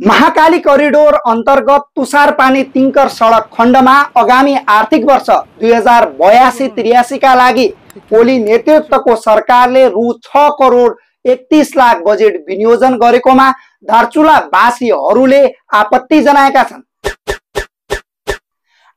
Mahakali corridor अन्तर्गत तुषारपानी तिङ्कर सडक खण्डमा आगामी आर्थिक वर्ष 2082-83 का लागि ओली नेतृत्वको सरकारले रु 6 करोड 31 लाख बजेट विनियोजन गरेकोमा दार्चुला वासीहरूले आपत्ति जनाएका छन्।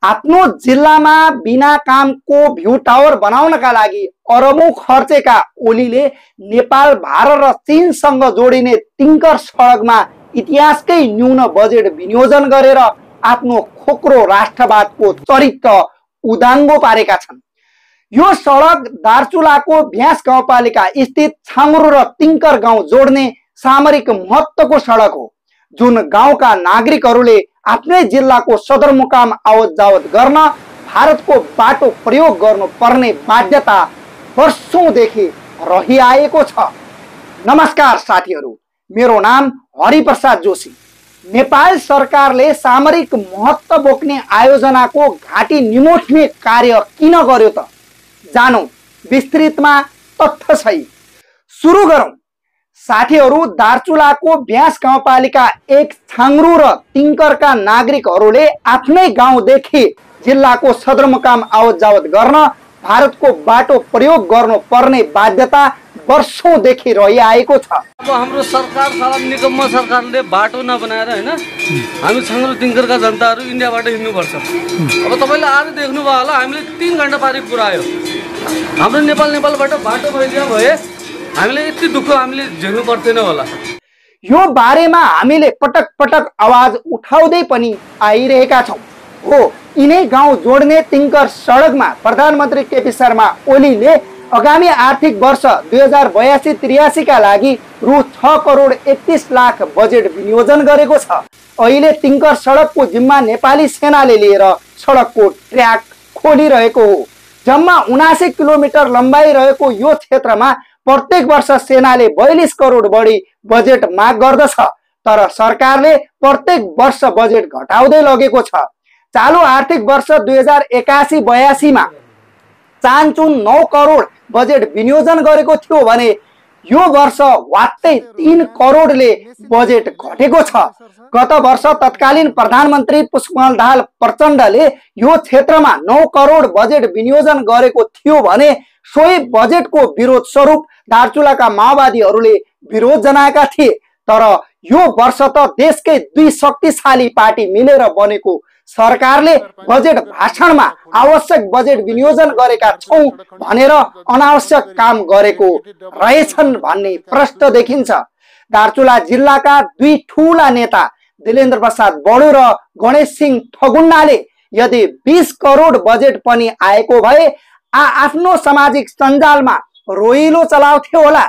आफ्नो जिल्लामा बिना कामको भ्यू टावर बनाउनका लागि अरबौं खर्चेका ओलीले नेपाल, भारत र चीनसँग जोडिने तिङ्कर सडकमा इतिहासकै न्यून बजेट विनियोजन गरेर आफ्नो खोक्रो राष्ट्रवादको चरित्र उदाङ्गो पारेका छन्। यो सडक दार्चुलाको भ्यास गाउँपालिका स्थित छाङ्ग्रो र तिङ्कर गाउँ जोड्ने सामरिक महत्त्वको सडक हो, जुन गाउँका नागरिकहरूले आफ्नै जिल्लाको सदरमुकाम आवत जावत गर्न भारतको बाटो प्रयोग गर्नुपर्ने बाध्यता वर्षौंदेखि रहिआएको छ। नमस्कार साथीहरू, मेरो नाम हरिप्रसाद जोशी। नेपाल सरकारले सामरिक महत्त्व बोक्ने आयोजनाको घाँटी निमोठ्ने कार्य किन गर्यो त? जानौं विस्तृतमा तथ्य सहित। सुरु गरौं। साथीहरू, दार्चुलाको भ्यास गाउँपालिका 1 छाङ्ग्रो र तिङ्करका नागरिकहरूले आफ्नै गाउँदेखि जिल्लाको सदरमुकाम आवत जावत गर्न भारतको बाटो प्रयोग गर्नुपर्ने बाध्यता वर्षौंदेखि रहिआएको छ। अब हाम्रो सरकार साला निकम्मा सरकारले बाटो नबनाएर हैन हामी छाङ्ग्रो तिङ्करका जनताहरू इन्डियाबाट हिँड्नुपर्छ। अब तपाईले आज देख्नुभयो होला, हामीले 3 घण्टा पारी पुरायो। हाम्रो नेपालबाट बाटो भइदिया भए हामीले यति दुःख हामीले झेल्नु पर्दैन होला। यो बारेमा हामीले पटक पटक आवाज उठाउँदै पनि आइरहेका छौं। हो, यिनै गाउँ जोड्ने तिङ्कर सडकमा प्रधानमन्त्री केपी शर्मा ओलीले आगामी आर्थिक वर्ष 2082-83 का लागि रु 6 करोड 31 लाख बजेट विनियोजन गरेको छ। अहिले तिङ्कर सडकको जिम्मा नेपाली सेनाले लिएर सडकको ट्र्याक खोलिरहेको हो। जम्मा 79 किलोमिटर लम्बाइ रहेको यो क्षेत्रमा प्रत्येक वर्ष सेनाले 42 करोड बढी बजेट माग गर्दछ, तर सरकारले प्रत्येक वर्ष बजेट घटाउँदै लगेको छ। चालु आर्थिक वर्ष 2081-82 मा चान्चुन 9 करोड बजेट विनियोजन गरेको थियो भने यो वर्ष वात्तै 3 करोडले बजेट घटेको छ। गत वर्ष तत्कालीन प्रधानमन्त्री पुष्पकमल दाहाल प्रचण्डले यो क्षेत्रमा 9 करोड बजेट विनियोजन गरेको थियो भने सोही बजेटको विरोध स्वरूप दार्चुलाका माओवादीहरूले विरोध जनाएका थिए। तर यो वर्ष त देशकै 2 शक्तिशाली पार्टी मिलेर बनेको सरकारले बजेट भाषणमा आवश्यक बजेट विनियोजन गरेका छौं भनेर अनावश्यक काम गरेको रहेछन् भन्ने प्रष्ट देखिन्छ। दार्चुला जिल्लाका 2 ठूला नेता दिलेन्द्र प्रसाद बडो र गणेश सिंह ठगुन्नाले यदि 20 करोड बजेट पनि आएको भए आफ्नो सामाजिक सञ्जालमा रोइलो चलाउँथे होला,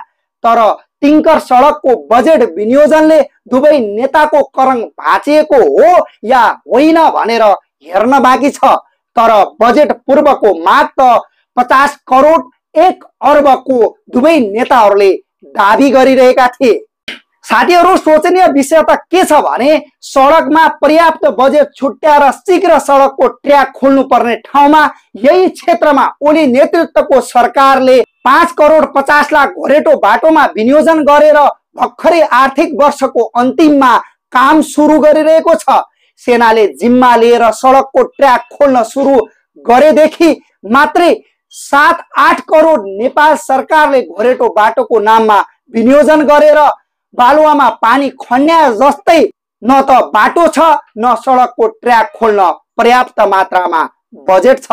तर तिङ्कर सडकको बजेट विनियोजनले दुवै नेताको करङ भाँचिएको हो या होइन भनेर हेर्न बाँकी छ। तर बजेट पूर्वको माग त 50 करोड 1 अर्बको दुवै नेताहरूले दाबी गरिरहेका थिए। साथीहरू, सोचनीय विषय त के छ भने सडकमा पर्याप्त बजेट छुट्याएर शीघ्र सडकको ट्र्याक खोल्नु पर्ने ठाउँमा यही क्षेत्रमा ओली नेतृत्वको सरकारले 5 करोड 50 लाख घोरेटो बाटोमा विनियोजन गरेर भर्खरै आर्थिक वर्षको अन्तिममा काम सुरु गरिरहेको छ। सेनाले जिम्मा लिएर सडकको ट्र्याक खोल्न सुरु गरेदेखि मात्रै 7-8 करोड नेपाल सरकारले घोरेटो बाटोको नाममा विनियोजन गरेर बालुवामा पानी खन्या जस्तै न त बाटो छ न सडकको ट्र्याक खोल्न पर्याप्त मात्रामा बजेट छ।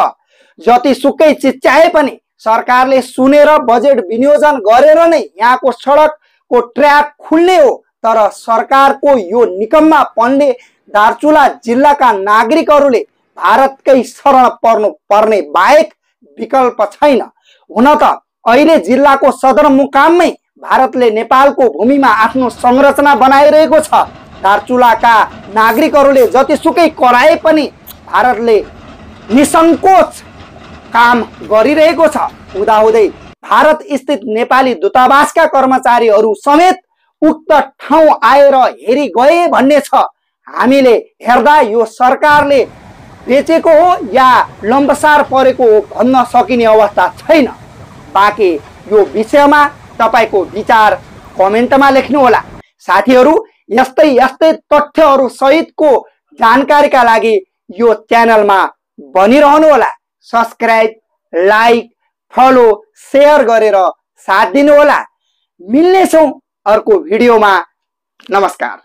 जतिसुकै चिच्याए पनि सरकारले सुनेर बजेट विनियोजन गरेर नै यहाँको सडकको ट्र्याक खुल्ने हो। तर सरकारको यो निकम्मापनले दार्चुला जिल्लाका नागरिकहरूले भारतकै शरण पर्ने बाहेक विकल्प छैन। हुन त अहिले जिल्लाको सदरमुकाममै भारतले नेपालको भूमिमा आफ्नो संरचना बनाइरहेको छ। दार्चुलाका नागरिकहरूले जतिसुकै कराए पनि भारतले निसङ्कोच काम गरिरहेको छ। हुँदाहुँदै भारत स्थित नेपाली दूतावासका कर्मचारीहरू समेत उक्त ठाउँ आएर हेरी गए भन्ने छ। हामीले हेर्दा यो सरकारले बेचेको हो या लम्बसार परेको हो भन्न सकिने अवस्था छैन। बाँकी यो विषयमा तपाईको विचार कमेन्टमा लेख्नु होला। साथीहरू, यस्तै यस्तै तथ्यहरू सहितको जानकारीका लागि यो च्यानलमा बनिरहनु होला। सब्स्क्राइब, लाइक, फलो, शेयर गरेर साथ दिनु होला। मिल्नेछौँ अर्को भिडियोमा। नमस्कार।